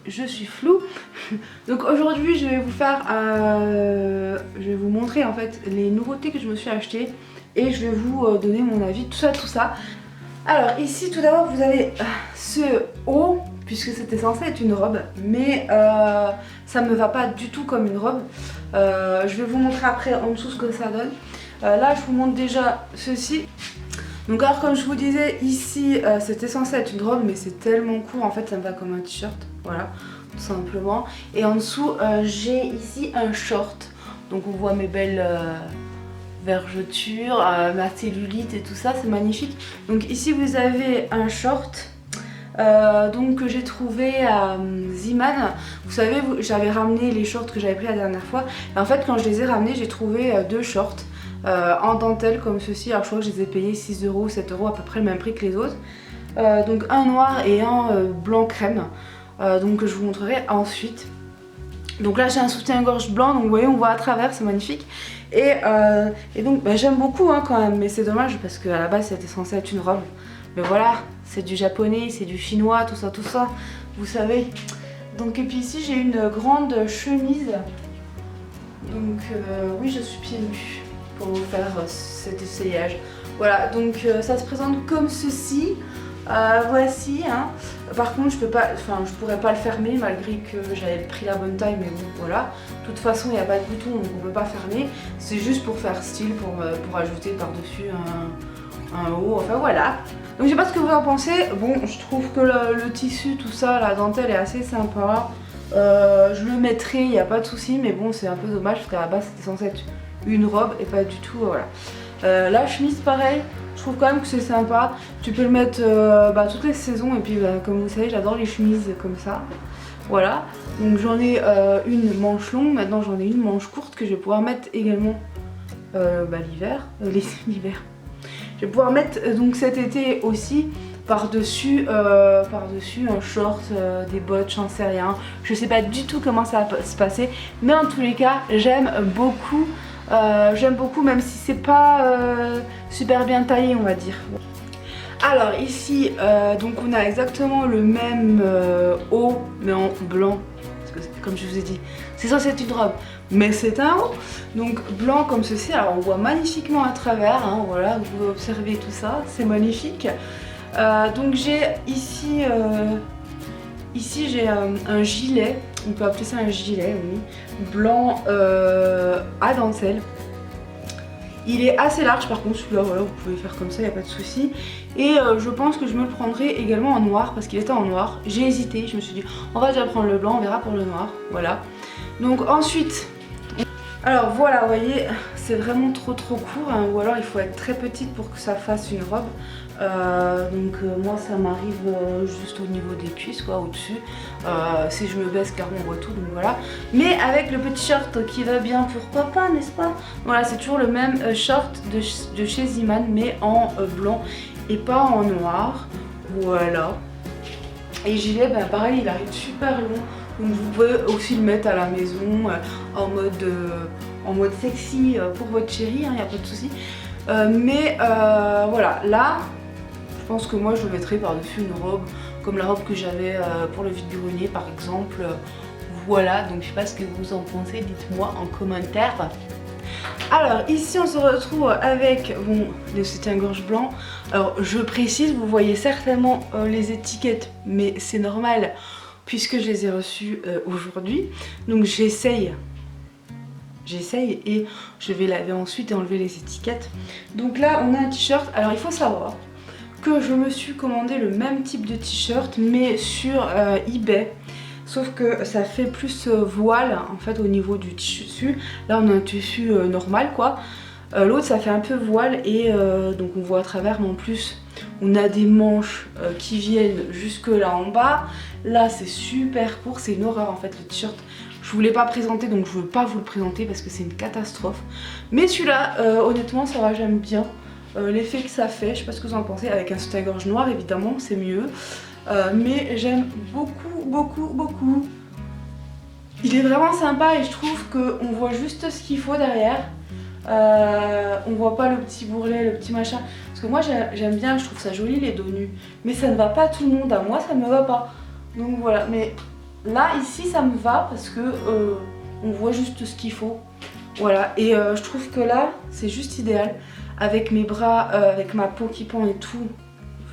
je suis floue. Donc aujourd'hui je vais vous faire, je vais vous montrer en fait les nouveautés que je me suis achetées et je vais vous donner mon avis, tout ça. Alors ici tout d'abord vous avez ce haut, puisque c'était censé être une robe, mais ça me va pas du tout comme une robe. Je vais vous montrer après en dessous ce que ça donne. Là je vous montre déjà ceci. Donc alors comme je vous disais ici c'était censé être une robe mais c'est tellement court en fait ça me va comme un t-shirt, voilà tout simplement. Et en dessous j'ai ici un short, donc on voit mes belles vergetures, ma cellulite et tout ça, c'est magnifique. Donc ici vous avez un short donc que j'ai trouvé à Ziman. Vous savez j'avais ramené les shorts que j'avais pris la dernière fois et en fait quand je les ai ramenés j'ai trouvé deux shorts en dentelle comme ceci. Alors je crois que je les ai payés 6 €, 7 € à peu près le même prix que les autres. Donc un noir et un blanc crème. Donc je vous montrerai ensuite. Donc là j'ai un soutien-gorge blanc, donc vous voyez on voit à travers, c'est magnifique. Et donc bah, j'aime beaucoup hein, quand même, mais c'est dommage parce qu'à la base c'était censé être une robe. Mais voilà, c'est du japonais, c'est du chinois, tout ça, vous savez. Donc et puis ici j'ai une grande chemise. Donc oui je suis pieds nus pour vous faire cet essayage. Voilà, donc ça se présente comme ceci. Voici, hein. Par contre je pourrais pas le fermer malgré que j'avais pris la bonne taille, mais bon voilà. De toute façon il n'y a pas de bouton donc on peut pas fermer. C'est juste pour faire style, pour ajouter par-dessus un haut, enfin voilà. Donc je sais pas ce que vous en pensez. Bon je trouve que le tissu, tout ça, la dentelle est assez sympa. Je le mettrai, il n'y a pas de souci, mais bon c'est un peu dommage parce qu'à la base c'était censé être une robe et pas du tout, voilà. La chemise pareil, je trouve quand même que c'est sympa. Tu peux le mettre toutes les saisons et puis comme vous savez j'adore les chemises comme ça. Voilà, donc j'en ai une manche longue, maintenant j'en ai une manche courte que je vais pouvoir mettre également l'hiver. Je vais pouvoir mettre donc cet été aussi par-dessus un short, des bottes, j'en sais rien. Je sais pas du tout comment ça va se passer, mais en tous les cas j'aime beaucoup. Même si c'est pas super bien taillé on va dire. Alors ici donc on a exactement le même haut mais en blanc, parce que comme je vous ai dit c'est censé être une robe mais c'est un haut, donc blanc comme ceci. Alors on voit magnifiquement à travers, hein, voilà, vous pouvez observer tout ça, c'est magnifique. Donc j'ai ici j'ai un gilet, on peut appeler ça un gilet, oui, blanc à dentelle. Il est assez large par contre celui-là, voilà, vous pouvez faire comme ça, il n'y a pas de souci. Et je pense que je me le prendrai également en noir parce qu'il était en noir. J'ai hésité, je me suis dit on va déjà prendre le blanc, on verra pour le noir, voilà. Donc ensuite, alors voilà, vous voyez, c'est vraiment trop court, hein, ou alors il faut être très petite pour que ça fasse une robe. Moi ça m'arrive juste au niveau des cuisses, quoi, au-dessus. Si je me baisse clairement on voit tout, donc voilà. Mais avec le petit short qui va bien, pourquoi pas, n'est-ce pas? Voilà, c'est toujours le même short de chez Ziman mais en blanc et pas en noir. Voilà. Et le gilet, pareil, il arrive super long. Donc vous pouvez aussi le mettre à la maison en mode sexy pour votre chérie, il n'y a pas de souci. Voilà, là, je pense que moi je le mettrai par-dessus une robe, comme la robe que j'avais pour le vide-grenier par exemple. Voilà, donc je sais pas ce que vous en pensez, dites-moi en commentaire. Alors ici on se retrouve avec le soutien-gorge blanc. Alors je précise, vous voyez certainement les étiquettes, mais c'est normal puisque je les ai reçues aujourd'hui. Donc j'essaye et je vais laver ensuite et enlever les étiquettes. Donc là on a un t-shirt. Alors il faut savoir que je me suis commandé le même type de t-shirt mais sur eBay. Sauf que ça fait plus voile en fait au niveau du tissu. Là on a un tissu normal quoi. L'autre ça fait un peu voile et donc on voit à travers, mais en plus on a des manches qui viennent jusque là en bas. Là c'est super court, c'est une horreur en fait le t-shirt. Je voulais pas présenter donc je veux pas vous le présenter parce que c'est une catastrophe. Mais celui-là honnêtement ça va, j'aime bien l'effet que ça fait. Je sais pas ce que vous en pensez, avec un soutien-gorge noir évidemment c'est mieux. Mais j'aime beaucoup. Il est vraiment sympa et je trouve qu'on voit juste ce qu'il faut derrière. On voit pas le petit bourrelet, le petit machin. Parce que moi j'aime bien, je trouve ça joli les dos nus. Mais ça ne va pas à tout le monde, à moi ça ne me va pas. Donc voilà, mais là ici ça me va parce que on voit juste ce qu'il faut. Voilà, et je trouve que là c'est juste idéal avec mes bras, avec ma peau qui pend et tout.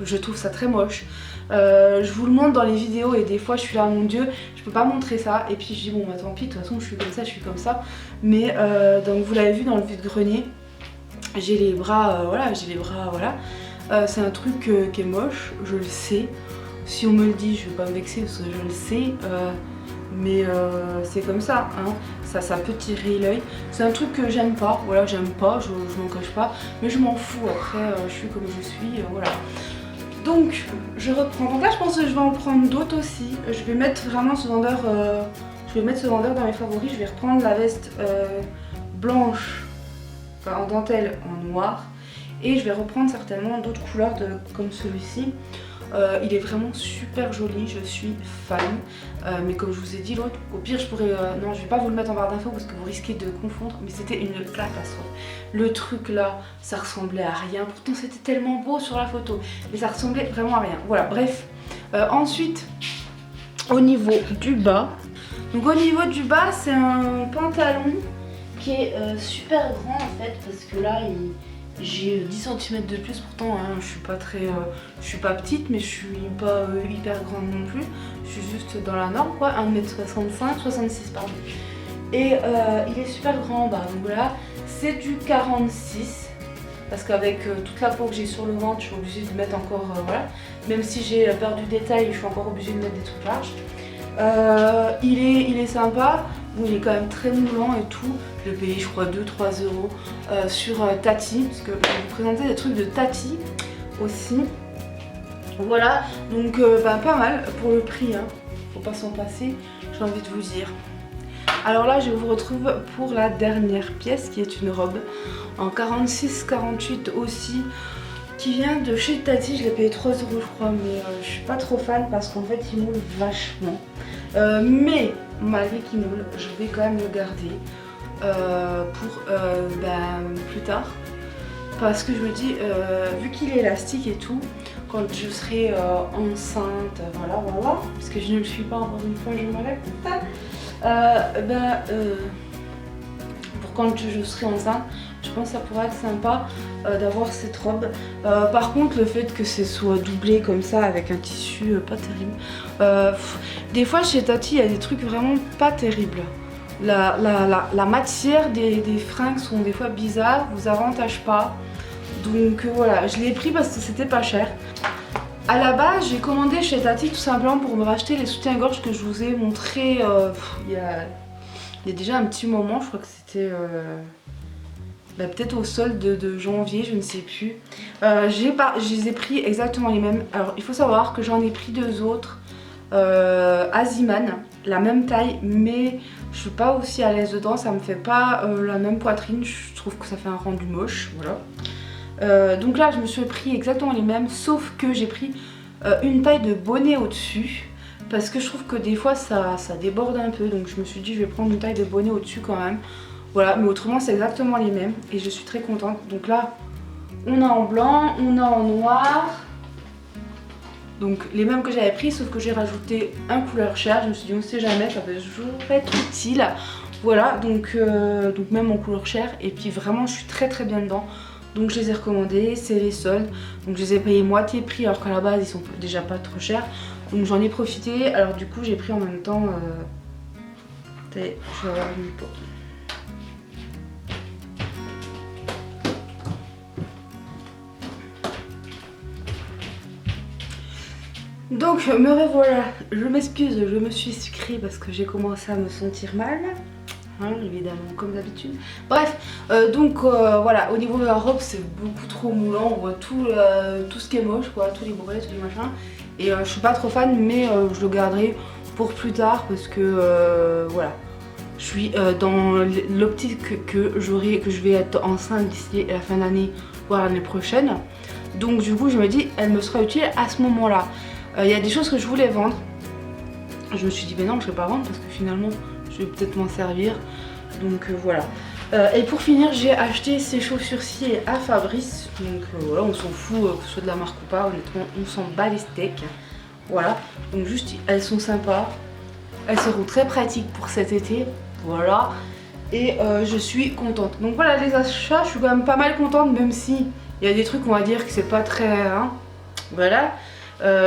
Je trouve ça très moche. Je vous le montre dans les vidéos et des fois je suis là, mon dieu, je peux pas montrer ça. Et puis je dis bon bah tant pis, de toute façon je suis comme ça, je suis comme ça. Mais donc vous l'avez vu dans le vide-grenier, j'ai les bras, voilà, j'ai les bras, voilà. C'est un truc qui est moche, je le sais. Si on me le dit, je vais pas me vexer parce que je le sais. Mais c'est comme ça, hein. Ça peut tirer l'œil. C'est un truc que j'aime pas, voilà, j'aime pas, je m'en cache pas. Mais je m'en fous, après je suis comme je suis, voilà. Donc je reprends. Donc là je pense que je vais en prendre d'autres aussi. Je vais mettre vraiment ce vendeur, je vais mettre ce vendeur dans mes favoris. Je vais reprendre la veste blanche, enfin, en dentelle en noir. Et je vais reprendre certainement d'autres couleurs comme celui-ci. Il est vraiment super joli, je suis fan. Mais comme je vous ai dit l'autre, au pire je pourrais... non, je vais pas vous le mettre en barre d'infos parce que vous risquez de confondre. Mais c'était une catastrophe. Le truc là, ça ressemblait à rien. Pourtant c'était tellement beau sur la photo. Mais ça ressemblait vraiment à rien. Voilà, bref. Ensuite, au niveau du bas. Donc au niveau du bas, c'est un pantalon qui est super grand en fait. Parce que là, j'ai 10 cm de plus, pourtant hein, je suis pas très, je suis pas petite mais je suis pas hyper grande non plus. Je suis juste dans la norme quoi, 1m65, 66 pardon. Et il est super grand, bah donc voilà, c'est du 46. Parce qu'avec toute la peau que j'ai sur le ventre, je suis obligée de mettre encore, voilà. Même si j'ai peur du détail, je suis encore obligée de mettre des trucs larges. Il est sympa. Bon, il est quand même très moulant et tout. Je l'ai payé je crois 2-3 euros sur Tati. Parce que je vais vous présenter des trucs de Tati aussi. Voilà, donc bah, pas mal pour le prix, hein. Faut pas s'en passer, j'ai envie de vous dire. Alors là je vous retrouve pour la dernière pièce qui est une robe en 46-48 aussi. Qui vient de chez Tati, je l'ai payé 3 euros je crois, mais je suis pas trop fan parce qu'en fait il moule vachement. Mais malgré qu'il moule, je vais quand même le garder pour plus tard. Parce que je me dis, vu qu'il est élastique et tout, quand je serai enceinte, voilà, parce que je ne le suis pas encore une fois, je me répète. Pour quand je serai enceinte, je pense que ça pourrait être sympa d'avoir cette robe. Par contre, le fait que ce soit doublé comme ça avec un tissu pas terrible. Des fois chez Tati, il y a des trucs vraiment pas terribles. La matière des fringues sont des fois bizarres, vous avantage pas. Donc voilà, je l'ai pris parce que c'était pas cher. À la base, j'ai commandé chez Tati tout simplement pour me racheter les soutiens-gorge que je vous ai montré il y a déjà un petit moment, je crois que c'était peut-être au solde de janvier, je ne sais plus. Je les ai pris exactement les mêmes. Alors il faut savoir que j'en ai pris 2 autres Aziman, la même taille, mais je suis pas aussi à l'aise dedans, ça me fait pas la même poitrine, je trouve que ça fait un rendu moche, voilà. Donc là je me suis pris exactement les mêmes, sauf que j'ai pris une taille de bonnet au-dessus. Parce que je trouve que des fois ça déborde un peu, donc je me suis dit je vais prendre une taille de bonnet au-dessus quand même. Voilà, mais autrement c'est exactement les mêmes et je suis très contente. Donc là on a en blanc, on a en noir. Donc les mêmes que j'avais pris, sauf que j'ai rajouté un couleur chair. Je me suis dit on sait jamais, ça peut toujours être utile. Voilà, donc même en couleur chair. Et puis vraiment je suis très bien dedans. Donc je les ai recommandés, c'est les soldes. Donc je les ai payés moitié prix alors qu'à la base ils sont déjà pas trop chers. Donc j'en ai profité, alors du coup j'ai pris en même temps, je vais avoir une peau. Donc me revoilà, je m'excuse, je me suis sucrée parce que j'ai commencé à me sentir mal. Hein, évidemment comme d'habitude. Bref, voilà, au niveau de la robe c'est beaucoup trop moulant, on voit tout ce qui est moche quoi, tous les bourrelets, tous les machins. Et je suis pas trop fan mais je le garderai pour plus tard parce que voilà. Je suis dans l'optique que je vais être enceinte d'ici la fin d'année, voire l'année prochaine. Donc du coup je me dis elle me sera utile à ce moment là. Il y a des choses que je voulais vendre. Je me suis dit ben non je vais pas vendre parce que finalement je vais peut-être m'en servir. Donc voilà. Et pour finir j'ai acheté ces chaussures-ci à Fabrice. Donc voilà, on s'en fout que ce soit de la marque ou pas, honnêtement on s'en bat les steaks. Voilà, donc juste elles sont sympas. Elles seront très pratiques pour cet été. Voilà. Et je suis contente. Donc voilà les achats, je suis quand même pas mal contente, même si il y a des trucs on va dire que c'est pas très... Hein, voilà.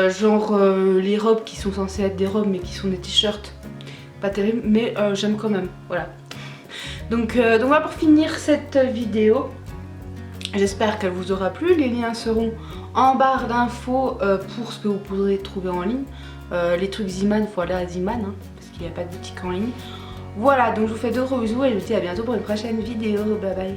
Genre les robes qui sont censées être des robes mais qui sont des t-shirts. Pas terrible, mais j'aime quand même. Voilà. Donc voilà pour finir cette vidéo. J'espère qu'elle vous aura plu. Les liens seront en barre d'infos pour ce que vous pourrez trouver en ligne. Les trucs Ziman, il faut aller à Ziman hein, parce qu'il n'y a pas de boutique en ligne. Voilà, donc je vous fais de gros bisous et je vous dis à bientôt pour une prochaine vidéo. Bye bye.